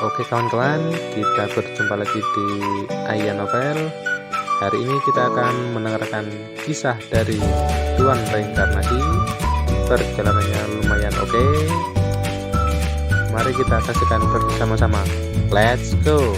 Oke kawan-kawan, kita berjumpa lagi di Aya Novel. Hari ini kita akan mendengarkan kisah dari Tuan Reinkarnasi. Perjalanannya lumayan oke. Mari kita saksikan bersama-sama. Let's go!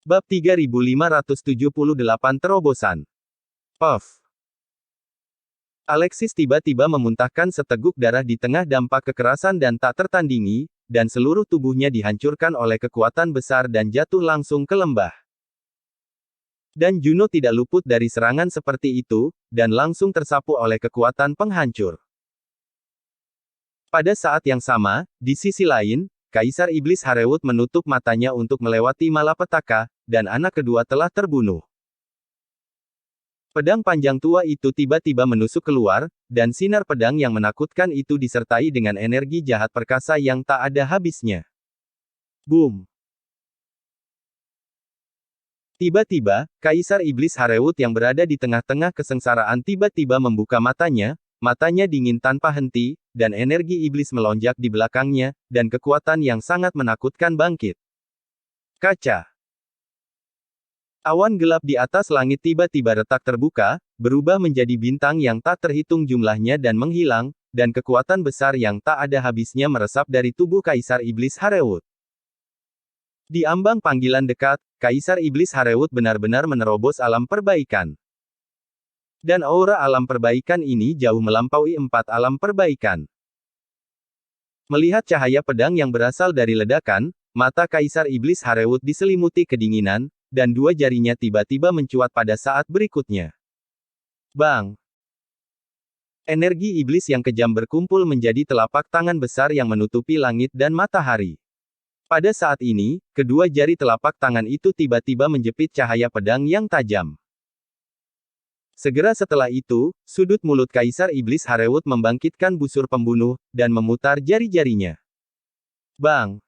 Bab 3578 Terobosan. Puff. Alexis tiba-tiba memuntahkan seteguk darah di tengah dampak kekerasan dan tak tertandingi, dan seluruh tubuhnya dihancurkan oleh kekuatan besar dan jatuh langsung ke lembah. Dan Juno tidak luput dari serangan seperti itu, dan langsung tersapu oleh kekuatan penghancur. Pada saat yang sama, di sisi lain, Kaisar Iblis Harewut menutup matanya untuk melewati malapetaka, dan anak kedua telah terbunuh. Pedang panjang tua itu tiba-tiba menusuk keluar, dan sinar pedang yang menakutkan itu disertai dengan energi jahat perkasa yang tak ada habisnya. Boom! Tiba-tiba, Kaisar Iblis Harewut yang berada di tengah-tengah kesengsaraan tiba-tiba membuka matanya dingin tanpa henti, dan energi iblis melonjak di belakangnya, dan kekuatan yang sangat menakutkan bangkit. Kaca. Awan gelap di atas langit tiba-tiba retak terbuka, berubah menjadi bintang yang tak terhitung jumlahnya dan menghilang, dan kekuatan besar yang tak ada habisnya meresap dari tubuh Kaisar Iblis Harewut. Di ambang panggilan dekat, Kaisar Iblis Harewut benar-benar menerobos alam perbaikan. Dan aura alam perbaikan ini jauh melampaui 4 alam perbaikan. Melihat cahaya pedang yang berasal dari ledakan, mata Kaisar Iblis Harewut diselimuti kedinginan, dan dua jarinya tiba-tiba mencuat pada saat berikutnya. Bang! Energi iblis yang kejam berkumpul menjadi telapak tangan besar yang menutupi langit dan matahari. Pada saat ini, kedua jari telapak tangan itu tiba-tiba menjepit cahaya pedang yang tajam. Segera setelah itu, sudut mulut Kaisar Iblis Harewut membangkitkan busur pembunuh, dan memutar jari-jarinya. Bang!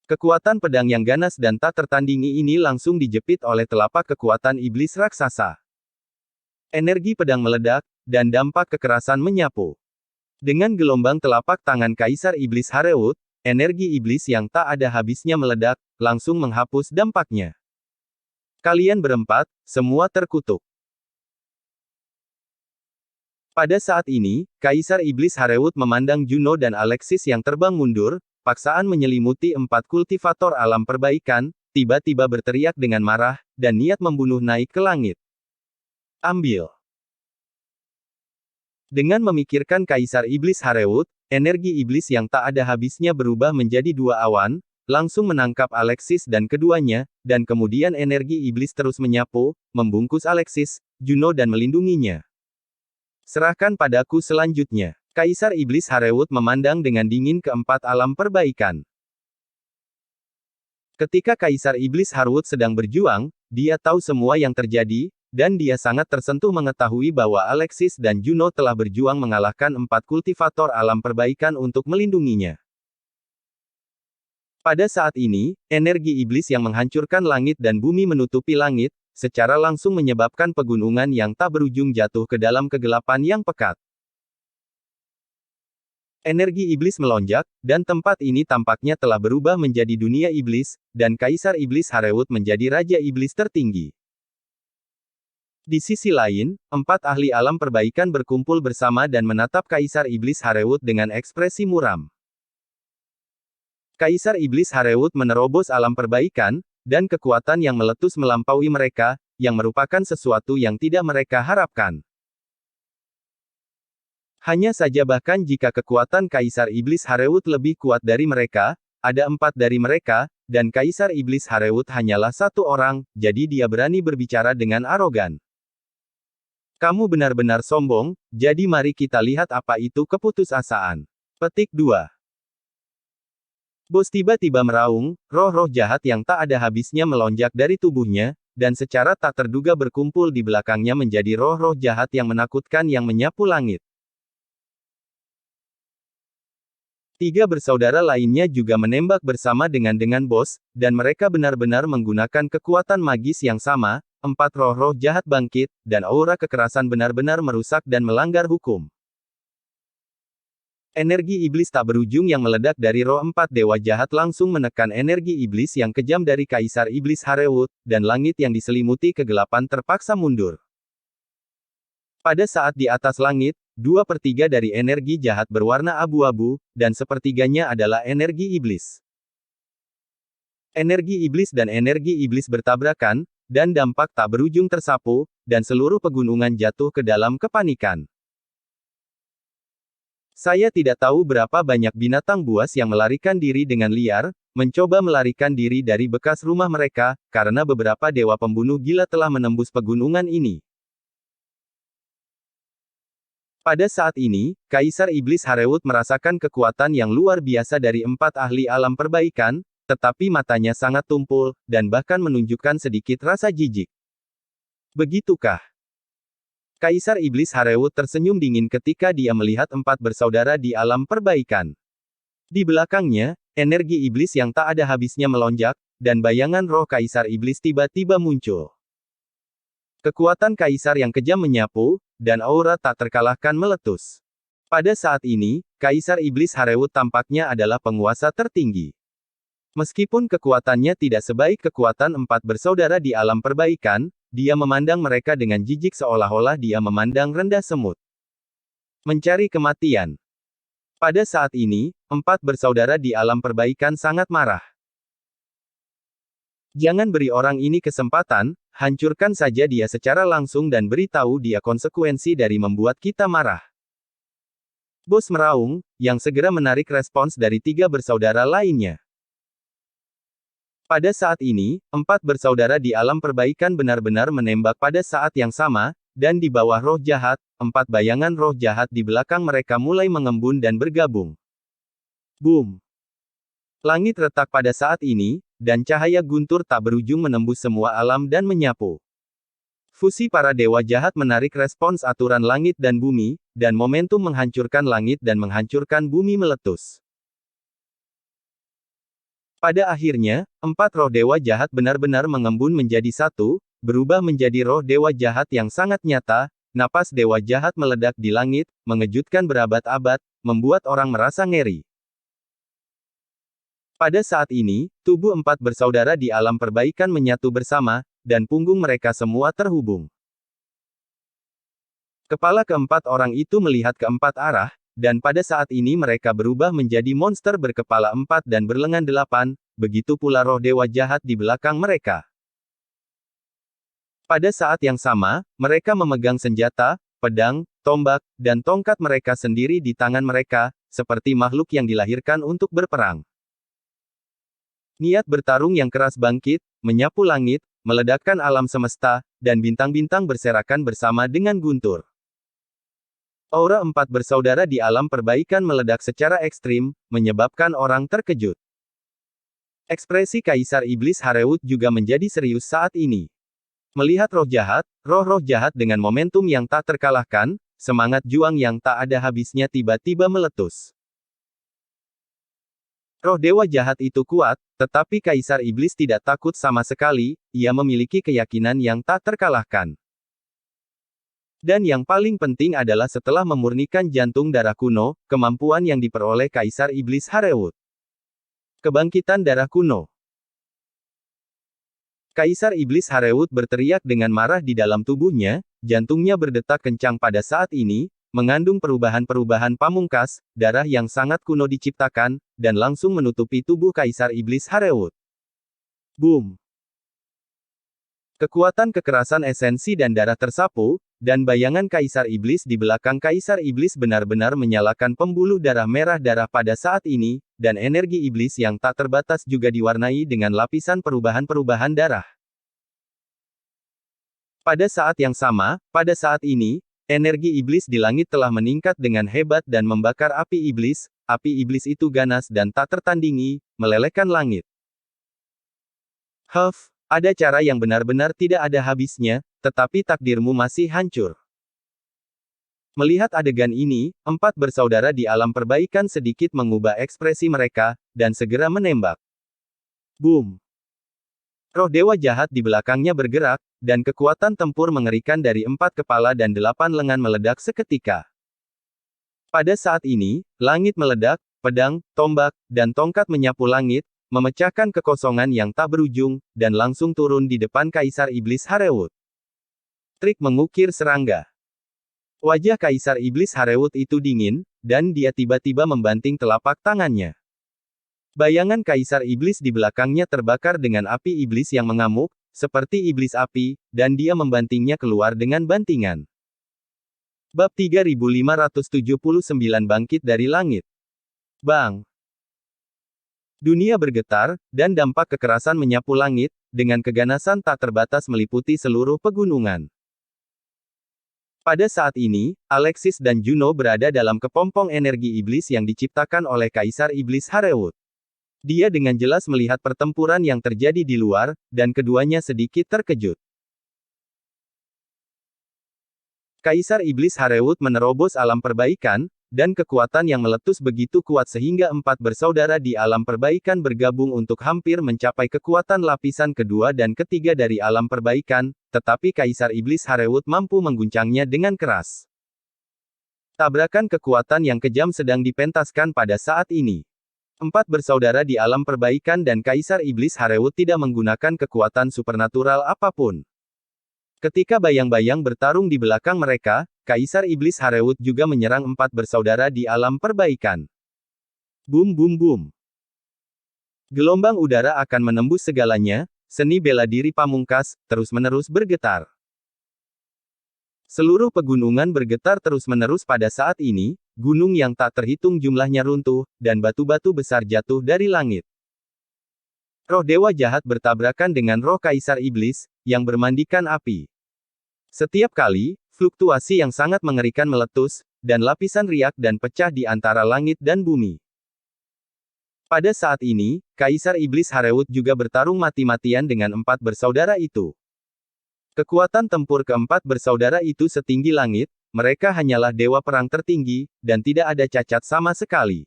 Kekuatan pedang yang ganas dan tak tertandingi ini langsung dijepit oleh telapak kekuatan iblis raksasa. Energi pedang meledak, dan dampak kekerasan menyapu. Dengan gelombang telapak tangan Kaisar Iblis Harewut, energi iblis yang tak ada habisnya meledak, langsung menghapus dampaknya. Kalian berempat, semua terkutuk. Pada saat ini, Kaisar Iblis Harewut memandang Juno dan Alexis yang terbang mundur, paksaan menyelimuti 4 kultivator alam perbaikan, tiba-tiba berteriak dengan marah, dan niat membunuh naik ke langit. Ambil. Dengan memikirkan Kaisar Iblis Harewut, energi iblis yang tak ada habisnya berubah menjadi 2 awan, langsung menangkap Alexis dan keduanya, dan kemudian energi iblis terus menyapu, membungkus Alexis, Juno dan melindunginya. Serahkan padaku selanjutnya. Kaisar Iblis Harewut memandang dengan dingin ke 4 alam perbaikan. Ketika Kaisar Iblis Harewut sedang berjuang, dia tahu semua yang terjadi, dan dia sangat tersentuh mengetahui bahwa Alexis dan Juno telah berjuang mengalahkan 4 kultivator alam perbaikan untuk melindunginya. Pada saat ini, energi iblis yang menghancurkan langit dan bumi menutupi langit, secara langsung menyebabkan pegunungan yang tak berujung jatuh ke dalam kegelapan yang pekat. Energi iblis melonjak, dan tempat ini tampaknya telah berubah menjadi dunia iblis, dan Kaisar Iblis Harewut menjadi Raja Iblis tertinggi. Di sisi lain, 4 ahli alam perbaikan berkumpul bersama dan menatap Kaisar Iblis Harewut dengan ekspresi muram. Kaisar Iblis Harewut menerobos alam perbaikan, dan kekuatan yang meletus melampaui mereka, yang merupakan sesuatu yang tidak mereka harapkan. Hanya saja bahkan jika kekuatan Kaisar Iblis Harewut lebih kuat dari mereka, ada 4 dari mereka, dan Kaisar Iblis Harewut hanyalah 1 orang, jadi dia berani berbicara dengan arogan. Kamu benar-benar sombong, jadi mari kita lihat apa itu keputusasaan. Petik 2. Bos tiba-tiba meraung, roh-roh jahat yang tak ada habisnya melonjak dari tubuhnya, dan secara tak terduga berkumpul di belakangnya menjadi roh-roh jahat yang menakutkan yang menyapu langit. Tiga bersaudara lainnya juga menembak bersama dengan bos, dan mereka benar-benar menggunakan kekuatan magis yang sama. Empat roh-roh jahat bangkit, dan aura kekerasan benar-benar merusak dan melanggar hukum. Energi iblis tak berujung yang meledak dari roh empat dewa jahat langsung menekan energi iblis yang kejam dari Kaisar Iblis Harewut, dan langit yang diselimuti kegelapan terpaksa mundur. Pada saat di atas langit, 2/3 dari energi jahat berwarna abu-abu, dan sepertiganya adalah energi iblis. Energi iblis dan energi iblis bertabrakan, dan dampak tak berujung tersapu, dan seluruh pegunungan jatuh ke dalam kepanikan. Saya tidak tahu berapa banyak binatang buas yang melarikan diri dengan liar, mencoba melarikan diri dari bekas rumah mereka, karena beberapa dewa pembunuh gila telah menembus pegunungan ini. Pada saat ini, Kaisar Iblis Harewut merasakan kekuatan yang luar biasa dari empat ahli alam perbaikan, tetapi matanya sangat tumpul, dan bahkan menunjukkan sedikit rasa jijik. Begitukah? Kaisar Iblis Harewut tersenyum dingin ketika dia melihat empat bersaudara di alam perbaikan. Di belakangnya, energi iblis yang tak ada habisnya melonjak, dan bayangan roh Kaisar Iblis tiba-tiba muncul. Kekuatan Kaisar yang kejam menyapu, dan aura tak terkalahkan meletus. Pada saat ini, Kaisar Iblis Harewut tampaknya adalah penguasa tertinggi. Meskipun kekuatannya tidak sebaik kekuatan empat bersaudara di alam perbaikan, dia memandang mereka dengan jijik seolah-olah dia memandang rendah semut. Mencari kematian. Pada saat ini, empat bersaudara di alam perbaikan sangat marah. Jangan beri orang ini kesempatan, hancurkan saja dia secara langsung dan beritahu dia konsekuensi dari membuat kita marah. Bos meraung, yang segera menarik respons dari tiga bersaudara lainnya. Pada saat ini, empat bersaudara di alam perbaikan benar-benar menembak pada saat yang sama, dan di bawah roh jahat, empat bayangan roh jahat di belakang mereka mulai mengembun dan bergabung. Boom! Langit retak pada saat ini, dan cahaya guntur tak berujung menembus semua alam dan menyapu. Fusi para dewa jahat menarik respons aturan langit dan bumi, dan momentum menghancurkan langit dan menghancurkan bumi meletus. Pada akhirnya, empat roh dewa jahat benar-benar mengembun menjadi satu, berubah menjadi roh dewa jahat yang sangat nyata. Napas dewa jahat meledak di langit, mengejutkan berabad-abad, membuat orang merasa ngeri. Pada saat ini, tubuh empat bersaudara di alam perbaikan menyatu bersama, dan punggung mereka semua terhubung. Kepala keempat orang itu melihat ke empat arah, dan pada saat ini mereka berubah menjadi monster berkepala empat dan berlengan delapan, begitu pula roh dewa jahat di belakang mereka. Pada saat yang sama, mereka memegang senjata, pedang, tombak, dan tongkat mereka sendiri di tangan mereka, seperti makhluk yang dilahirkan untuk berperang. Niat bertarung yang keras bangkit, menyapu langit, meledakkan alam semesta, dan bintang-bintang berserakan bersama dengan guntur. Aura empat bersaudara di alam perbaikan meledak secara ekstrim, menyebabkan orang terkejut. Ekspresi Kaisar Iblis Harewut juga menjadi serius saat ini. Melihat roh-roh jahat dengan momentum yang tak terkalahkan, semangat juang yang tak ada habisnya tiba-tiba meletus. Roh dewa jahat itu kuat, tetapi Kaisar Iblis tidak takut sama sekali, ia memiliki keyakinan yang tak terkalahkan. Dan yang paling penting adalah setelah memurnikan jantung darah kuno, kemampuan yang diperoleh Kaisar Iblis Harewut. Kebangkitan darah kuno. Kaisar Iblis Harewut berteriak dengan marah di dalam tubuhnya, jantungnya berdetak kencang pada saat ini, mengandung perubahan-perubahan pamungkas, darah yang sangat kuno diciptakan, dan langsung menutupi tubuh Kaisar Iblis Harewut. Boom! Kekuatan kekerasan esensi dan darah tersapu, dan bayangan Kaisar Iblis di belakang Kaisar Iblis benar-benar menyalakan pembuluh darah merah darah pada saat ini, dan energi iblis yang tak terbatas juga diwarnai dengan lapisan perubahan-perubahan darah. Pada saat yang sama, pada saat ini, energi iblis di langit telah meningkat dengan hebat dan membakar api iblis itu ganas dan tak tertandingi, melelehkan langit. Ada cara yang benar-benar tidak ada habisnya, tetapi takdirmu masih hancur. Melihat adegan ini, 4 bersaudara di alam perbaikan sedikit mengubah ekspresi mereka, dan segera menembak. Boom! Roh dewa jahat di belakangnya bergerak, dan kekuatan tempur mengerikan dari 4 kepala dan 8 lengan meledak seketika. Pada saat ini, langit meledak, pedang, tombak, dan tongkat menyapu langit, memecahkan kekosongan yang tak berujung, dan langsung turun di depan Kaisar Iblis Harewut. Trik mengukir serangga. Wajah Kaisar Iblis Harewut itu dingin, dan dia tiba-tiba membanting telapak tangannya. Bayangan Kaisar Iblis di belakangnya terbakar dengan api iblis yang mengamuk, seperti iblis api, dan dia membantingnya keluar dengan bantingan. Bab 3579 Bangkit dari Langit. Bang! Dunia bergetar, dan dampak kekerasan menyapu langit, dengan keganasan tak terbatas meliputi seluruh pegunungan. Pada saat ini, Alexis dan Juno berada dalam kepompong energi iblis yang diciptakan oleh Kaisar Iblis Harewut. Dia dengan jelas melihat pertempuran yang terjadi di luar, dan keduanya sedikit terkejut. Kaisar Iblis Harewut menerobos alam perbaikan, dan kekuatan yang meletus begitu kuat sehingga 4 bersaudara di alam perbaikan bergabung untuk hampir mencapai kekuatan lapisan kedua dan ketiga dari alam perbaikan, tetapi Kaisar Iblis Harewut mampu mengguncangnya dengan keras. Tabrakan kekuatan yang kejam sedang dipentaskan pada saat ini. 4 bersaudara di alam perbaikan dan Kaisar Iblis Harewut tidak menggunakan kekuatan supernatural apapun. Ketika bayang-bayang bertarung di belakang mereka, Kaisar Iblis Harewut juga menyerang 4 bersaudara di alam perbaikan. Boom boom boom. Gelombang udara akan menembus segalanya, seni bela diri pamungkas, terus-menerus bergetar. Seluruh pegunungan bergetar terus-menerus pada saat ini, gunung yang tak terhitung jumlahnya runtuh, dan batu-batu besar jatuh dari langit. Roh dewa jahat bertabrakan dengan roh Kaisar Iblis, yang bermandikan api. Setiap kali, fluktuasi yang sangat mengerikan meletus, dan lapisan riak dan pecah di antara langit dan bumi. Pada saat ini, Kaisar Iblis Harewut juga bertarung mati-matian dengan 4 bersaudara itu. Kekuatan tempur keempat bersaudara itu setinggi langit, mereka hanyalah dewa perang tertinggi, dan tidak ada cacat sama sekali.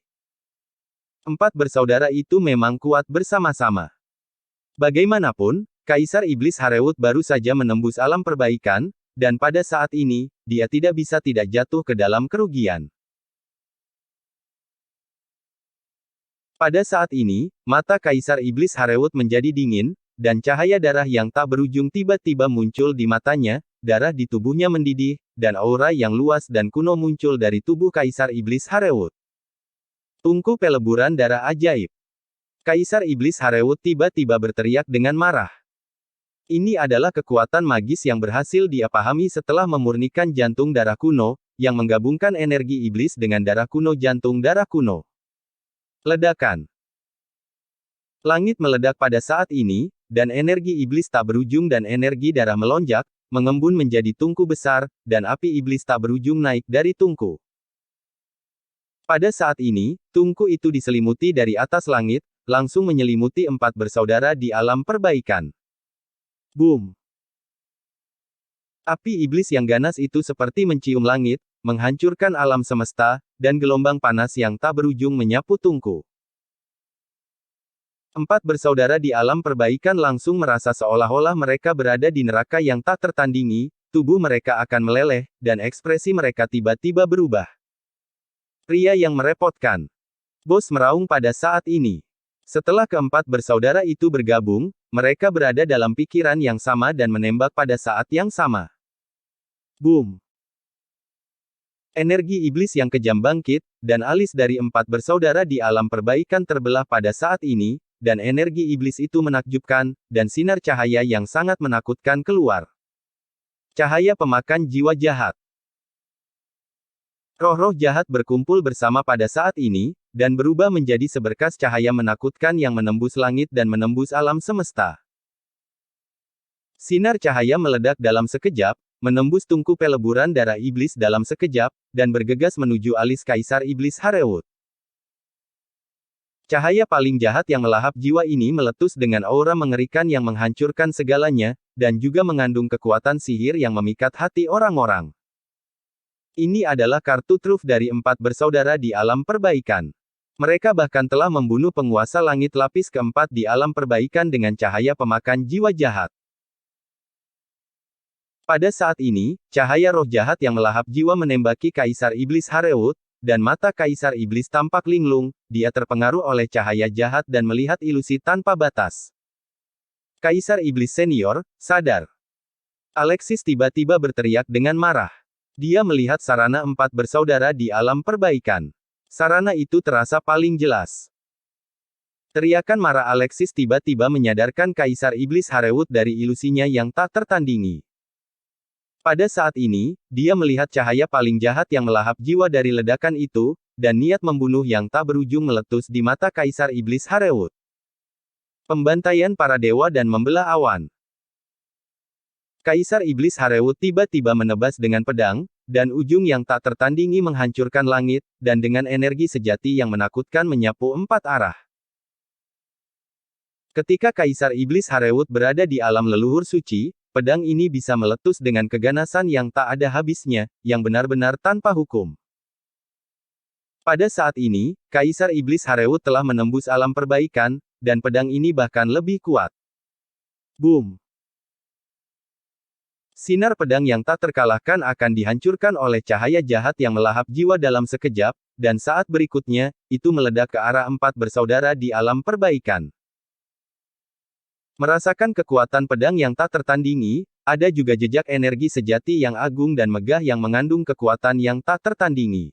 4 bersaudara itu memang kuat bersama-sama. Bagaimanapun, Kaisar Iblis Harewut baru saja menembus alam perbaikan, dan pada saat ini, dia tidak bisa tidak jatuh ke dalam kerugian. Pada saat ini, mata Kaisar Iblis Harewut menjadi dingin, dan cahaya darah yang tak berujung tiba-tiba muncul di matanya, darah di tubuhnya mendidih, dan aura yang luas dan kuno muncul dari tubuh Kaisar Iblis Harewut. Tungku peleburan darah ajaib. Kaisar Iblis Harewut tiba-tiba berteriak dengan marah. Ini adalah kekuatan magis yang berhasil dia pahami setelah memurnikan jantung darah kuno, yang menggabungkan energi iblis dengan darah kuno jantung darah kuno. Ledakan. Langit meledak pada saat ini, dan energi iblis tak berujung dan energi darah melonjak, mengembun menjadi tungku besar, dan api iblis tak berujung naik dari tungku. Pada saat ini, tungku itu diselimuti dari atas langit, langsung menyelimuti 4 bersaudara di alam perbaikan. Boom! Api iblis yang ganas itu seperti mencium langit, menghancurkan alam semesta, dan gelombang panas yang tak berujung menyapu tungku. 4 bersaudara di alam perbaikan langsung merasa seolah-olah mereka berada di neraka yang tak tertandingi, tubuh mereka akan meleleh, dan ekspresi mereka tiba-tiba berubah. Pria yang merepotkan. Bos meraung pada saat ini. Setelah keempat bersaudara itu bergabung, mereka berada dalam pikiran yang sama dan menembak pada saat yang sama. Boom! Energi iblis yang kejam bangkit, dan alis dari 4 bersaudara di alam perbaikan terbelah pada saat ini, dan energi iblis itu menakjubkan, dan sinar cahaya yang sangat menakutkan keluar. Cahaya pemakan jiwa jahat. Roh-roh jahat berkumpul bersama pada saat ini, dan berubah menjadi seberkas cahaya menakutkan yang menembus langit dan menembus alam semesta. Sinar cahaya meledak dalam sekejap, menembus tungku peleburan darah iblis dalam sekejap, dan bergegas menuju alis Kaisar Iblis Harewut. Cahaya paling jahat yang melahap jiwa ini meletus dengan aura mengerikan yang menghancurkan segalanya, dan juga mengandung kekuatan sihir yang memikat hati orang-orang. Ini adalah kartu truf dari 4 bersaudara di alam perbaikan. Mereka bahkan telah membunuh penguasa langit lapis keempat di alam perbaikan dengan cahaya pemakan jiwa jahat. Pada saat ini, cahaya roh jahat yang melahap jiwa menembaki Kaisar Iblis Harewut, dan mata Kaisar Iblis tampak linglung, dia terpengaruh oleh cahaya jahat dan melihat ilusi tanpa batas. Kaisar Iblis Senior, sadar. Alexis tiba-tiba berteriak dengan marah. Dia melihat sarana 4 bersaudara di alam perbaikan. Sarana itu terasa paling jelas. Teriakan marah Alexis tiba-tiba menyadarkan Kaisar Iblis Harewut dari ilusinya yang tak tertandingi. Pada saat ini, dia melihat cahaya paling jahat yang melahap jiwa dari ledakan itu, dan niat membunuh yang tak berujung meletus di mata Kaisar Iblis Harewut. Pembantaian para dewa dan membelah awan. Kaisar Iblis Harewut tiba-tiba menebas dengan pedang, dan ujung yang tak tertandingi menghancurkan langit, dan dengan energi sejati yang menakutkan menyapu 4 arah. Ketika Kaisar Iblis Harewut berada di alam leluhur suci, pedang ini bisa meletus dengan keganasan yang tak ada habisnya, yang benar-benar tanpa hukum. Pada saat ini, Kaisar Iblis Harewut telah menembus alam perbaikan, dan pedang ini bahkan lebih kuat. Boom! Sinar pedang yang tak terkalahkan akan dihancurkan oleh cahaya jahat yang melahap jiwa dalam sekejap, dan saat berikutnya, itu meledak ke arah 4 bersaudara di alam perbaikan. Merasakan kekuatan pedang yang tak tertandingi, ada juga jejak energi sejati yang agung dan megah yang mengandung kekuatan yang tak tertandingi.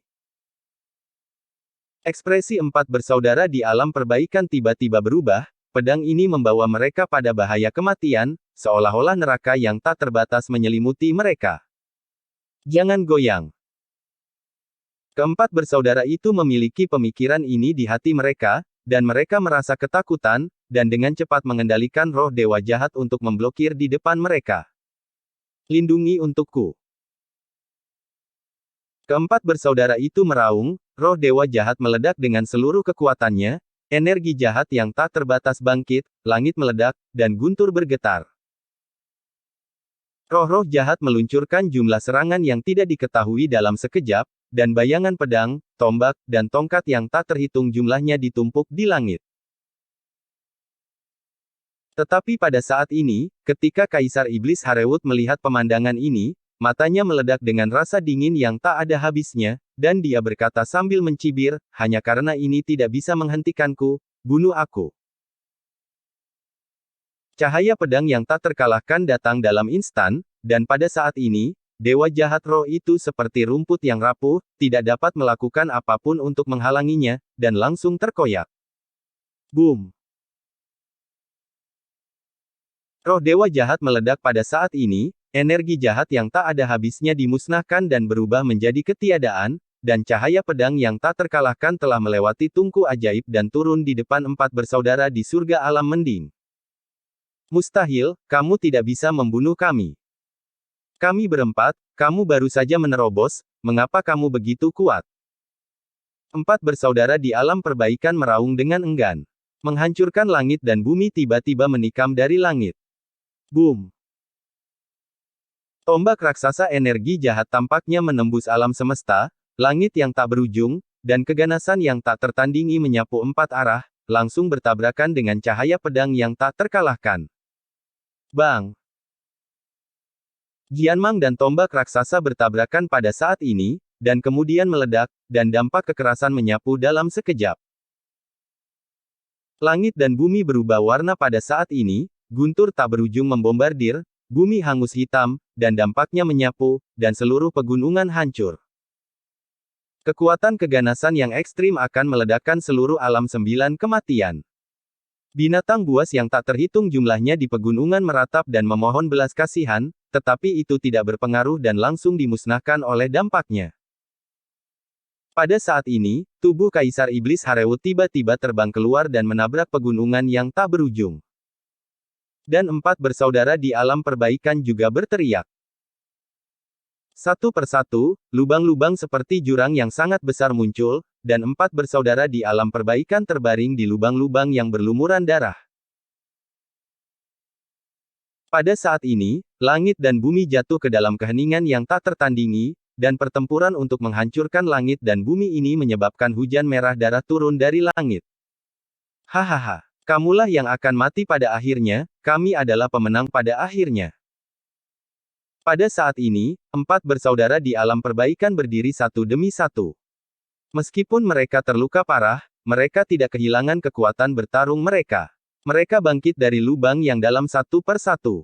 Ekspresi 4 bersaudara di alam perbaikan tiba-tiba berubah, pedang ini membawa mereka pada bahaya kematian, seolah-olah neraka yang tak terbatas menyelimuti mereka. Jangan goyang. Keempat bersaudara itu memiliki pemikiran ini di hati mereka, dan mereka merasa ketakutan, dan dengan cepat mengendalikan roh dewa jahat untuk memblokir di depan mereka. Lindungi untukku. Keempat bersaudara itu meraung, roh dewa jahat meledak dengan seluruh kekuatannya, energi jahat yang tak terbatas bangkit, langit meledak, dan guntur bergetar. Roh-roh jahat meluncurkan jumlah serangan yang tidak diketahui dalam sekejap, dan bayangan pedang, tombak, dan tongkat yang tak terhitung jumlahnya ditumpuk di langit. Tetapi pada saat ini, ketika Kaisar Iblis Harewut melihat pemandangan ini, matanya meledak dengan rasa dingin yang tak ada habisnya, dan dia berkata sambil mencibir, hanya karena ini tidak bisa menghentikanku, bunuh aku. Cahaya pedang yang tak terkalahkan datang dalam instan, dan pada saat ini, dewa jahat roh itu seperti rumput yang rapuh, tidak dapat melakukan apapun untuk menghalanginya, dan langsung terkoyak. Boom! Roh dewa jahat meledak pada saat ini, energi jahat yang tak ada habisnya dimusnahkan dan berubah menjadi ketiadaan, dan cahaya pedang yang tak terkalahkan telah melewati tungku ajaib dan turun di depan 4 bersaudara di surga alam mending. Mustahil, kamu tidak bisa membunuh kami. Kami berempat, kamu baru saja menerobos, mengapa kamu begitu kuat? 4 bersaudara di alam perbaikan meraung dengan enggan. Menghancurkan langit dan bumi tiba-tiba menikam dari langit. Boom! Tombak raksasa energi jahat tampaknya menembus alam semesta, langit yang tak berujung, dan keganasan yang tak tertandingi menyapu 4 arah, langsung bertabrakan dengan cahaya pedang yang tak terkalahkan. Bang! Jianmang dan tombak raksasa bertabrakan pada saat ini, dan kemudian meledak, dan dampak kekerasan menyapu dalam sekejap. Langit dan bumi berubah warna pada saat ini, guntur tak berujung membombardir, bumi hangus hitam, dan dampaknya menyapu, dan seluruh pegunungan hancur. Kekuatan keganasan yang ekstrim akan meledakkan seluruh alam 9 kematian. Binatang buas yang tak terhitung jumlahnya di pegunungan meratap dan memohon belas kasihan, tetapi itu tidak berpengaruh dan langsung dimusnahkan oleh dampaknya. Pada saat ini, tubuh Kaisar Iblis Harewut tiba-tiba terbang keluar dan menabrak pegunungan yang tak berujung. Dan 4 bersaudara di alam perbaikan juga berteriak. Satu persatu, lubang-lubang seperti jurang yang sangat besar muncul, dan 4 bersaudara di alam perbaikan terbaring di lubang-lubang yang berlumuran darah. Pada saat ini, langit dan bumi jatuh ke dalam keheningan yang tak tertandingi, dan pertempuran untuk menghancurkan langit dan bumi ini menyebabkan hujan merah darah turun dari langit. Hahaha, kamulah yang akan mati pada akhirnya, kami adalah pemenang pada akhirnya. Pada saat ini, 4 bersaudara di alam perbaikan berdiri satu demi satu. Meskipun mereka terluka parah, mereka tidak kehilangan kekuatan bertarung mereka. Mereka bangkit dari lubang yang dalam satu persatu.